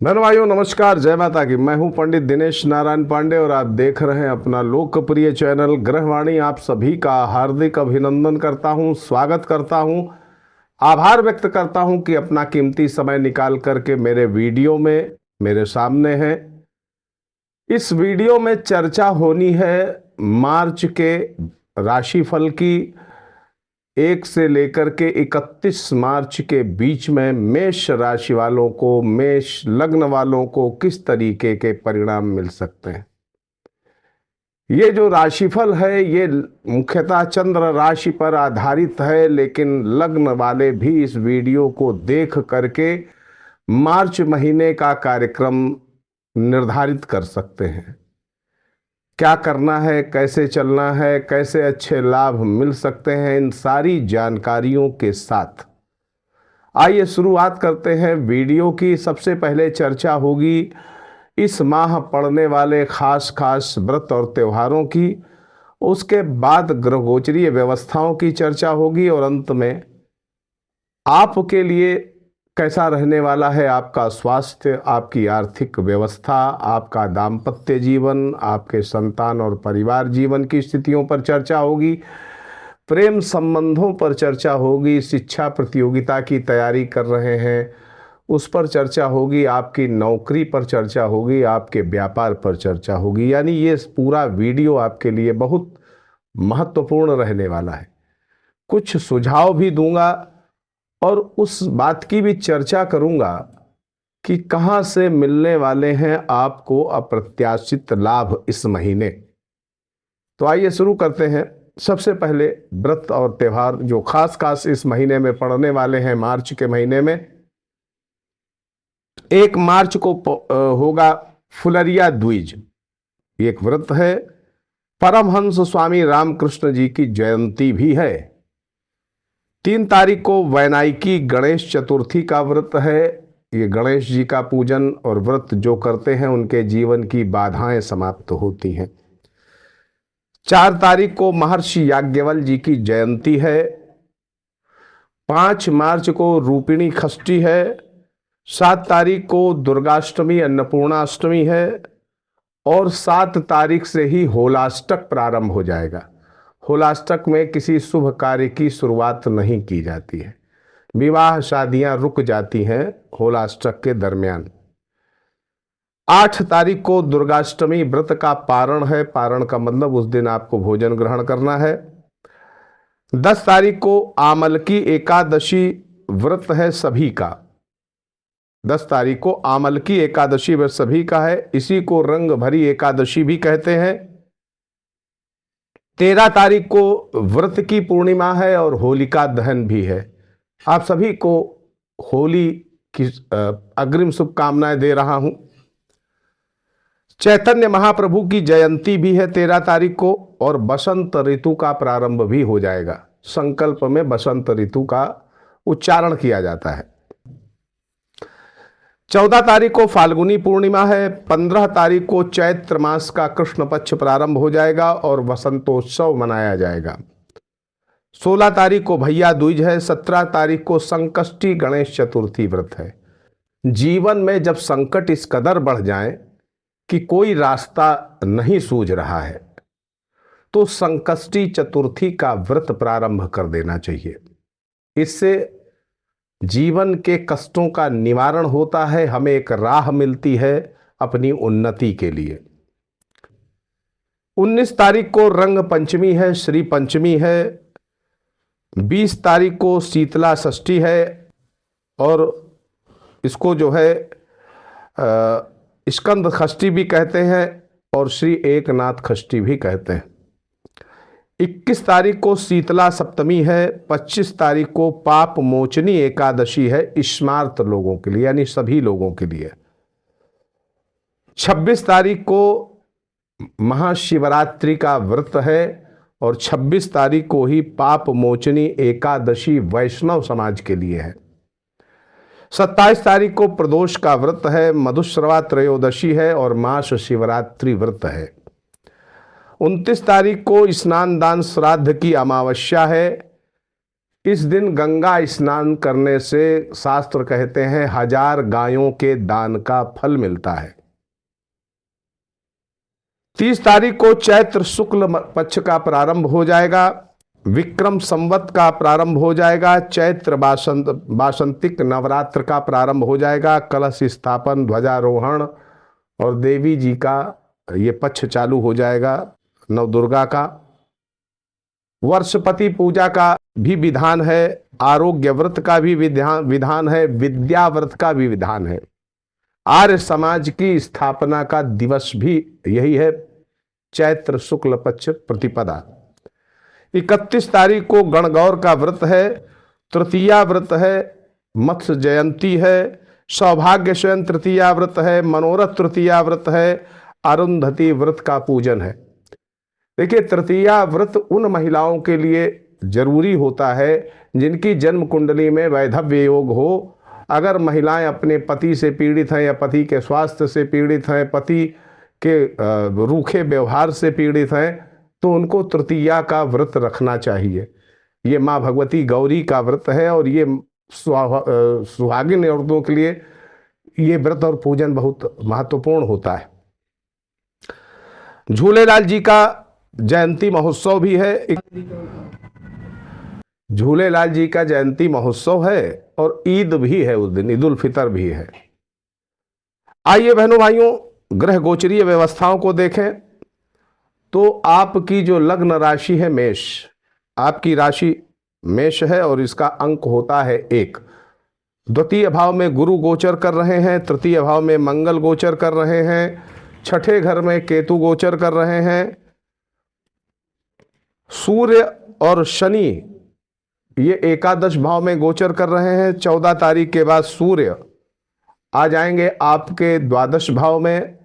बहन भाइयों नमस्कार, जय माता की। मैं हूं पंडित दिनेश नारायण पांडे और आप देख रहे हैं अपना लोकप्रिय चैनल ग्रहवाणी। आप सभी का हार्दिक अभिनंदन करता हूं, स्वागत करता हूं, आभार व्यक्त करता हूं कि अपना कीमती समय निकाल करके मेरे वीडियो में मेरे सामने हैं। इस वीडियो में चर्चा होनी है मार्च के राशिफल की। 1 से लेकर के 31 मार्च के बीच में मेष राशि वालों को, मेष लग्न वालों को किस तरीके के परिणाम मिल सकते हैं। ये जो राशिफल है ये मुख्यतः चंद्र राशि पर आधारित है, लेकिन लग्न वाले भी इस वीडियो को देख करके मार्च महीने का कार्यक्रम निर्धारित कर सकते हैं। क्या करना है, कैसे चलना है, कैसे अच्छे लाभ मिल सकते हैं, इन सारी जानकारियों के साथ आइए शुरुआत करते हैं वीडियो की। सबसे पहले चर्चा होगी इस माह पड़ने वाले खास खास व्रत और त्योहारों की। उसके बाद ग्रहगोचरीय व्यवस्थाओं की चर्चा होगी और अंत में आपके लिए कैसा रहने वाला है आपका स्वास्थ्य, आपकी आर्थिक व्यवस्था, आपका दाम्पत्य जीवन, आपके संतान और परिवार जीवन की स्थितियों पर चर्चा होगी। प्रेम संबंधों पर चर्चा होगी। शिक्षा प्रतियोगिता की तैयारी कर रहे हैं उस पर चर्चा होगी। आपकी नौकरी पर चर्चा होगी, आपके व्यापार पर चर्चा होगी। यानी ये पूरा वीडियो आपके लिए बहुत महत्वपूर्ण रहने वाला है। कुछ सुझाव भी दूंगा और उस बात की भी चर्चा करूंगा कि कहां से मिलने वाले हैं आपको अप्रत्याशित लाभ इस महीने। तो आइए शुरू करते हैं। सबसे पहले व्रत और त्योहार जो खास खास इस महीने में पड़ने वाले हैं, मार्च के महीने में 1 मार्च को होगा फुलरिया द्विज। एक व्रत है। परमहंस स्वामी रामकृष्ण जी की जयंती भी है। 3 तारीख को वैनायकी गणेश चतुर्थी का व्रत है। ये गणेश जी का पूजन और व्रत जो करते हैं उनके जीवन की बाधाएं समाप्त होती हैं। 4 तारीख को महर्षि याज्ञवल्क्य जी की जयंती है। 5 मार्च को रूपिणी षष्ठी है। 7 तारीख को दुर्गाष्टमी अन्नपूर्णाष्टमी है और 7 तारीख से ही होलाष्टक प्रारंभ हो जाएगा। होलाष्टक में किसी शुभ कार्य की शुरुआत नहीं की जाती है। विवाह शादियां रुक जाती हैं होलाष्टक के दरमियान। 8 तारीख को दुर्गाष्टमी व्रत का पारण है। पारण का मतलब उस दिन आपको भोजन ग्रहण करना है। 10 तारीख को आमलकी एकादशी व्रत है सभी का। 10 तारीख को आमलकी एकादशी व्रत सभी का है। इसी को रंग भरी एकादशी भी कहते हैं। 13 तारीख को व्रत की पूर्णिमा है और होलिका दहन भी है। आप सभी को होली की अग्रिम शुभकामनाएं दे रहा हूं। चैतन्य महाप्रभु की जयंती भी है 13 तारीख को और बसंत ऋतु का प्रारंभ भी हो जाएगा। संकल्प में बसंत ऋतु का उच्चारण किया जाता है। 14 तारीख को फाल्गुनी पूर्णिमा है। 15 तारीख को चैत्र मास का कृष्ण पक्ष प्रारंभ हो जाएगा और वसंतोत्सव मनाया जाएगा। 16 तारीख को भैया दूज है। 17 तारीख को संकष्टी गणेश चतुर्थी व्रत है। जीवन में जब संकट इस कदर बढ़ जाए कि कोई रास्ता नहीं सूझ रहा है तो संकष्टी चतुर्थी का व्रत प्रारंभ कर देना चाहिए। इससे जीवन के कष्टों का निवारण होता है, हमें एक राह मिलती है अपनी उन्नति के लिए। 19 तारीख को रंग पंचमी है, श्री पंचमी है। 20 तारीख को शीतला षष्ठी है और इसको जो है स्कंद षष्ठी भी कहते हैं और श्री एकनाथ षष्ठी भी कहते हैं। 21 तारीख को शीतला सप्तमी है। 25 तारीख को पाप मोचनी एकादशी है स्मार्त लोगों के लिए, यानी सभी लोगों के लिए। 26 तारीख को महाशिवरात्रि का व्रत है और 26 तारीख को ही पाप मोचनी एकादशी वैष्णव समाज के लिए है। 27 तारीख को प्रदोष का व्रत है। मधुश्रवा त्रयोदशी है और मास शिवरात्रि व्रत है। 29 तारीख को स्नान दान श्राद्ध की अमावस्या है। इस दिन गंगा स्नान करने से शास्त्र कहते हैं 1000 गायों के दान का फल मिलता है। 30 तारीख को चैत्र शुक्ल पक्ष का प्रारंभ हो जाएगा, विक्रम संवत का प्रारंभ हो जाएगा, चैत्र वासंतिक नवरात्र का प्रारंभ हो जाएगा, कलश स्थापन, ध्वजारोहण और देवी जी का ये पक्ष चालू हो जाएगा, नवदुर्गा का। वर्षपति पूजा का भी विधान है, आरोग्य व्रत का भी विधान है, विद्या व्रत का भी विधान है। आर्य समाज की स्थापना का दिवस भी यही है, चैत्र शुक्ल पक्ष प्रतिपदा। 31 तारीख को गणगौर का व्रत है, तृतीया व्रत है, मत्स्य जयंती है, सौभाग्य शयन तृतीया व्रत है, मनोरथ तृतीया व्रत है, अरुंधति व्रत का पूजन है। देखिए, तृतीया व्रत उन महिलाओं के लिए जरूरी होता है जिनकी जन्म कुंडली में वैधव्य योग हो। अगर महिलाएं अपने पति से पीड़ित हैं या पति के स्वास्थ्य से पीड़ित हैं, पति के रूखे व्यवहार से पीड़ित हैं, तो उनको तृतीया का व्रत रखना चाहिए। ये माँ भगवती गौरी का व्रत है और ये सुहागिन औरतों के लिए ये व्रत और पूजन बहुत महत्वपूर्ण होता है। झूलेलाल जी का जयंती महोत्सव भी है, झूलेलाल जी का जयंती महोत्सव है और ईद भी है उस दिन, ईद उल फितर भी है। आइए बहनों भाइयों, ग्रह गोचरीय व्यवस्थाओं को देखें तो आपकी जो लग्न राशि है मेष, आपकी राशि मेष है और इसका अंक होता है 1। द्वितीय भाव में गुरु गोचर कर रहे हैं, तृतीय भाव में मंगल गोचर कर रहे हैं, छठे घर में केतु गोचर कर रहे हैं, सूर्य और शनि ये एकादश भाव में गोचर कर रहे हैं। 14 तारीख के बाद सूर्य आ जाएंगे आपके द्वादश भाव में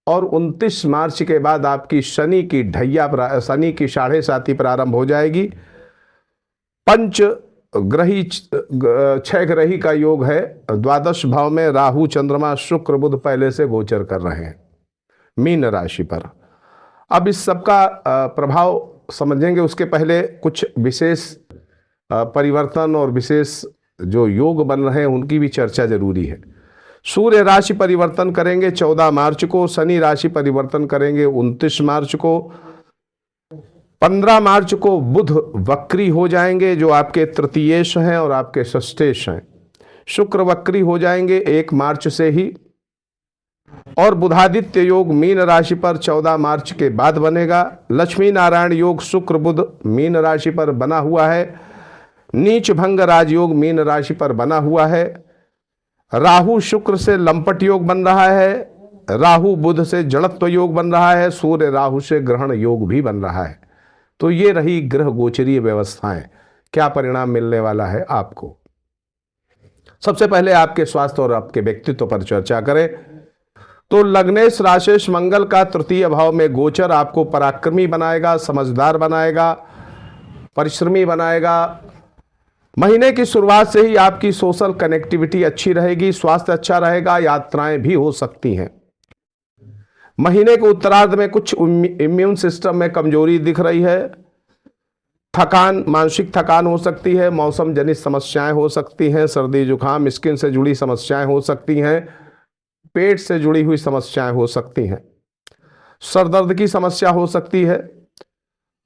और 29 मार्च के बाद आपकी शनि की ढैया, शनि की 7.5 प्रारंभ हो जाएगी। पंच ग्रही 6 ग्रही का योग है, द्वादश भाव में राहु चंद्रमा शुक्र बुध पहले से गोचर कर रहे हैं मीन राशि पर। अब इस सबका प्रभाव समझेंगे उसके पहले कुछ विशेष परिवर्तन और विशेष जो योग बन रहे हैं उनकी भी चर्चा जरूरी है। सूर्य राशि परिवर्तन करेंगे 14 मार्च को, शनि राशि परिवर्तन करेंगे 29 मार्च को, 15 मार्च को बुध वक्री हो जाएंगे जो आपके तृतीयेश हैं और आपके षष्ठेश हैं। शुक्र वक्री हो जाएंगे 1 मार्च से ही और बुधादित्य योग मीन राशि पर 14 मार्च के बाद बनेगा। लक्ष्मी नारायण योग शुक्र बुध मीन राशि पर बना हुआ है। नीच भंग राजयोग मीन राशि पर बना हुआ है। राहु शुक्र से लंपट योग बन रहा है, राहु बुध से जड़त्व योग बन रहा है, सूर्य राहु से ग्रहण योग भी बन रहा है। तो ये रही ग्रह गोचरीय व्यवस्थाएं। क्या परिणाम मिलने वाला है आपको? सबसे पहले आपके स्वास्थ्य और आपके व्यक्तित्व पर चर्चा करें तो लग्नेश राशेश मंगल का तृतीय भाव में गोचर आपको पराक्रमी बनाएगा, समझदार बनाएगा, परिश्रमी बनाएगा। महीने की शुरुआत से ही आपकी सोशल कनेक्टिविटी अच्छी रहेगी, स्वास्थ्य अच्छा रहेगा, यात्राएं भी हो सकती हैं। महीने के उत्तरार्ध में कुछ इम्यून सिस्टम में कमजोरी दिख रही है, थकान, मानसिक थकान हो सकती है, मौसम जनित समस्याएं हो सकती हैं, सर्दी जुकाम, स्किन से जुड़ी समस्याएं हो सकती हैं, पेट से जुड़ी हुई समस्याएं हो सकती हैं, सर दर्द की समस्या हो सकती है।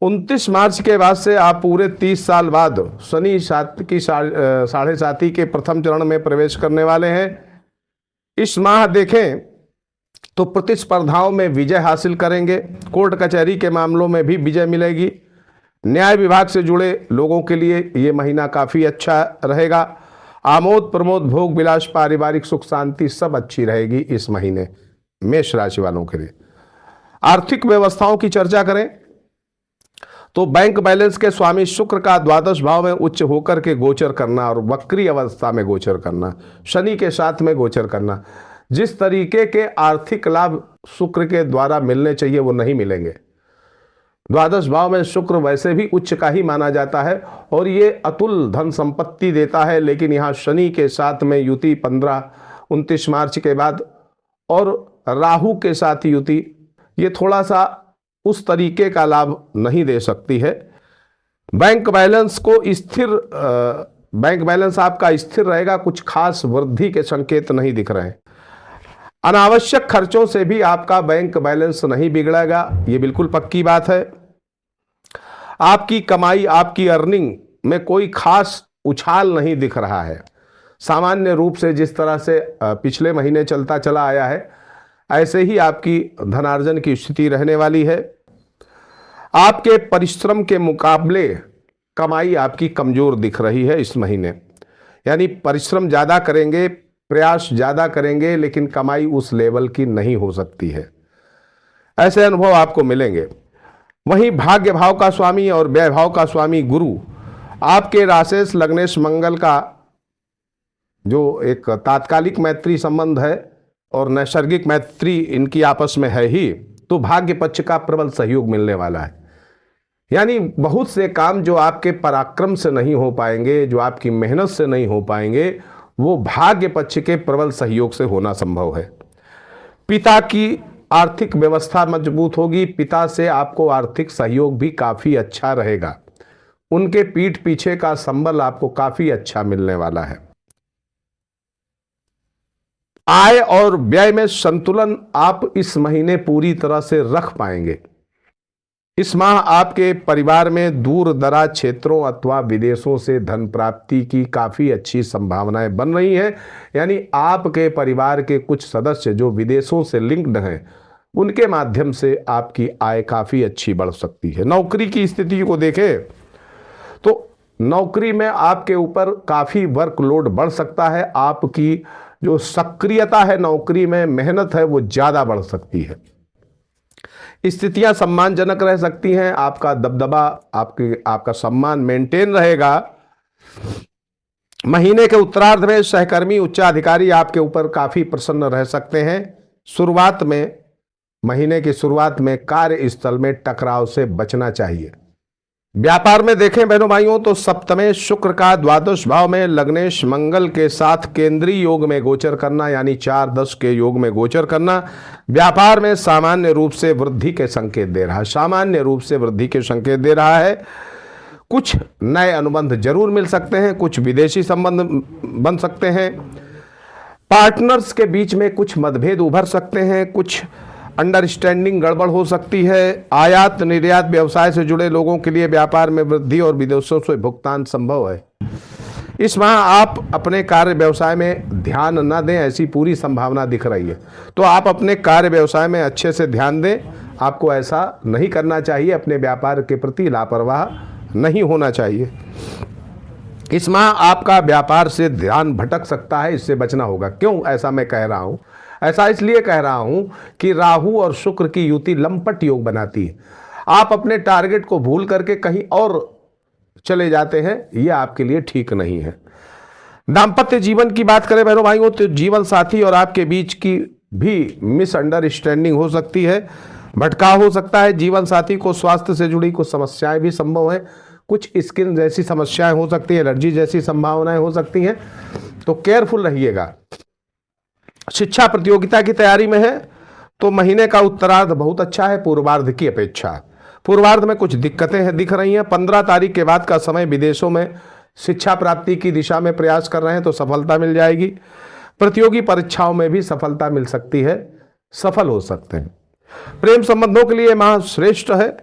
29 मार्च के बाद से आप पूरे 30 साल बाद शनि 7.5 के प्रथम चरण में प्रवेश करने वाले हैं। इस माह देखें तो प्रतिस्पर्धाओं में विजय हासिल करेंगे, कोर्ट कचहरी के मामलों में भी विजय मिलेगी। न्याय विभाग से जुड़े लोगों के लिए ये महीना काफ़ी अच्छा रहेगा। आमोद प्रमोद भोग विलास पारिवारिक सुख शांति सब अच्छी रहेगी इस महीने मेष राशि वालों के लिए। आर्थिक व्यवस्थाओं की चर्चा करें तो बैंक बैलेंस के स्वामी शुक्र का द्वादश भाव में उच्च होकर के गोचर करना और वक्री अवस्था में गोचर करना, शनि के साथ में गोचर करना, जिस तरीके के आर्थिक लाभ शुक्र के द्वारा मिलने चाहिए वो नहीं मिलेंगे। द्वादश भाव में शुक्र वैसे भी उच्च का ही माना जाता है और ये अतुल धन संपत्ति देता है, लेकिन यहाँ शनि के साथ में युति 29 मार्च के बाद और राहु के साथ युति ये थोड़ा सा उस तरीके का लाभ नहीं दे सकती है। बैंक बैलेंस को स्थिर बैंक बैलेंस आपका स्थिर रहेगा, कुछ खास वृद्धि के संकेत नहीं दिख रहे हैं। अनावश्यक खर्चों से भी आपका बैंक बैलेंस नहीं बिगड़ेगा, ये बिल्कुल पक्की बात है। आपकी कमाई, आपकी अर्निंग में कोई खास उछाल नहीं दिख रहा है। सामान्य रूप से जिस तरह से पिछले महीने चलता चला आया है, ऐसे ही आपकी धनार्जन की स्थिति रहने वाली है। आपके परिश्रम के मुकाबले कमाई आपकी कमजोर दिख रही है इस महीने, यानी परिश्रम ज़्यादा करेंगे, प्रयास ज़्यादा करेंगे, लेकिन कमाई उस लेवल की नहीं हो सकती है। ऐसे अनुभव आपको मिलेंगे। वहीं भाग्य भाव का स्वामी और व्यय भाव का स्वामी गुरु आपके राशेष लग्नेश मंगल का जो एक तात्कालिक मैत्री संबंध है और नैसर्गिक मैत्री इनकी आपस में है ही, तो भाग्य पक्ष का प्रबल सहयोग मिलने वाला है। यानी बहुत से काम जो आपके पराक्रम से नहीं हो पाएंगे, जो आपकी मेहनत से नहीं हो पाएंगे, वो भाग्य पक्ष के प्रबल सहयोग से होना संभव है। पिता की आर्थिक व्यवस्था मजबूत होगी, पिता से आपको आर्थिक सहयोग भी काफी अच्छा रहेगा। उनके पीठ पीछे का संबल आपको काफी अच्छा मिलने वाला है। आय और व्यय में संतुलन आप इस महीने पूरी तरह से रख पाएंगे। इस माह आपके परिवार में दूर दराज क्षेत्रों अथवा विदेशों से धन प्राप्ति की काफी अच्छी संभावनाएं बन रही हैं। यानी आपके परिवार के कुछ सदस्य जो विदेशों से लिंक्ड हैं, उनके माध्यम से आपकी आय काफी अच्छी बढ़ सकती है। नौकरी की स्थिति को देखें तो नौकरी में आपके ऊपर काफी वर्कलोड बढ़ सकता है। आपकी जो सक्रियता है नौकरी में, मेहनत है, वो ज्यादा बढ़ सकती है। स्थितियां सम्मानजनक रह सकती हैं, आपका दबदबा, आपका सम्मान मेंटेन रहेगा। महीने के उत्तरार्ध में सहकर्मी, उच्चाधिकारी आपके ऊपर काफी प्रसन्न रह सकते हैं। शुरुआत में, महीने की शुरुआत में कार्यस्थल में टकराव से बचना चाहिए। व्यापार में देखें बहनों भाइयों तो सप्तमें शुक्र का द्वादश भाव में लग्नेश मंगल के साथ केंद्रीय योग में गोचर करना, यानी 4-10 के योग में गोचर करना व्यापार में सामान्य रूप से वृद्धि के संकेत दे रहा है। सामान्य रूप से वृद्धि के संकेत दे रहा है। कुछ नए अनुबंध जरूर मिल सकते हैं, कुछ विदेशी संबंध बन सकते हैं। पार्टनर्स के बीच में कुछ मतभेद उभर सकते हैं, कुछ अंडरस्टैंडिंग गड़बड़ हो सकती है। आयात निर्यात व्यवसाय से जुड़े लोगों के लिए व्यापार में वृद्धि और विदेशों से भुगतान संभव है। इस माह आप अपने कार्य व्यवसाय में ध्यान न दें, ऐसी पूरी संभावना दिख रही है। तो आप अपने कार्य व्यवसाय में अच्छे से ध्यान दें। आपको ऐसा नहीं करना चाहिए, अपने व्यापार के प्रति लापरवाह नहीं होना चाहिए। इस माह आपका व्यापार से ध्यान भटक सकता है, इससे बचना होगा। क्यों ऐसा मैं कह रहा हूं? ऐसा इसलिए कह रहा हूं कि राहु और शुक्र की युति लंपट योग बनाती है। आप अपने टारगेट को भूल करके कहीं और चले जाते हैं, यह आपके लिए ठीक नहीं है। दांपत्य जीवन की बात करें बहनों भाइयों तो जीवन साथी और आपके बीच की भी मिसअंडरस्टैंडिंग हो सकती है, भटकाव हो सकता है। जीवन साथी को स्वास्थ्य से जुड़ी कुछ समस्याएं भी संभव है, कुछ स्किन जैसी समस्याएं हो सकती है, एलर्जी जैसी संभावनाएं हो सकती हैं, तो केयरफुल रहिएगा। शिक्षा प्रतियोगिता की तैयारी में है तो महीने का उत्तरार्ध बहुत अच्छा है पूर्वार्ध की अपेक्षा। पूर्वार्ध में कुछ दिक्कतें दिख रही हैं। 15 तारीख के बाद का समय विदेशों में शिक्षा प्राप्ति की दिशा में प्रयास कर रहे हैं तो सफलता मिल जाएगी। प्रतियोगी परीक्षाओं में भी सफलता मिल सकती है, सफल हो सकते हैं। प्रेम संबंधों के लिए माह श्रेष्ठ है।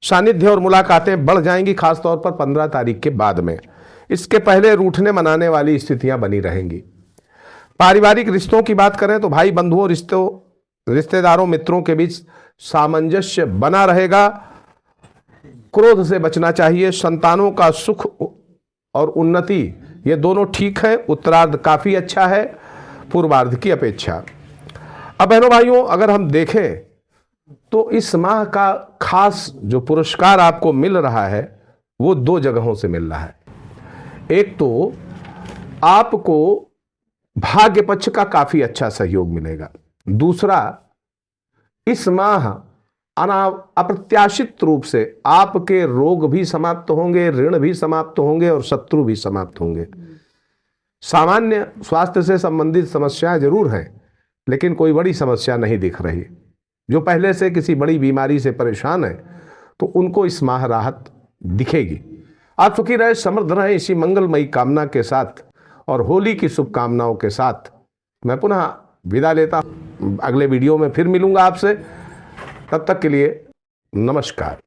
सानिध्य और मुलाकातें बढ़ जाएंगी, खासतौर पर 15 तारीख के बाद में। इसके पहले रूठने मनाने वाली स्थितियां बनी रहेंगी। पारिवारिक रिश्तों की बात करें तो भाई बंधुओं, रिश्तेदारों, मित्रों के बीच सामंजस्य बना रहेगा। क्रोध से बचना चाहिए। संतानों का सुख और उन्नति ये दोनों ठीक है। उत्तरार्ध काफी अच्छा है पूर्वार्ध की अपेक्षा। अब बहनों भाइयों अगर हम देखें तो इस माह का खास जो पुरस्कार आपको मिल रहा है वो 2 जगहों से मिल रहा है। एक तो आपको भाग्य पक्ष का काफी अच्छा सहयोग मिलेगा। दूसरा, इस माह अप्रत्याशित रूप से आपके रोग भी समाप्त होंगे, ऋण भी समाप्त होंगे और शत्रु भी समाप्त होंगे। सामान्य स्वास्थ्य से संबंधित समस्याएं जरूर हैं, लेकिन कोई बड़ी समस्या नहीं दिख रही। जो पहले से किसी बड़ी बीमारी से परेशान है तो उनको इस माह राहत दिखेगी। आप सुखी रहे, समृद्ध रहे, इसी मंगलमयी कामना के साथ और होली की शुभकामनाओं के साथ मैं पुनः विदा लेता हूं। अगले वीडियो में फिर मिलूंगा आपसे, तब तक के लिए नमस्कार।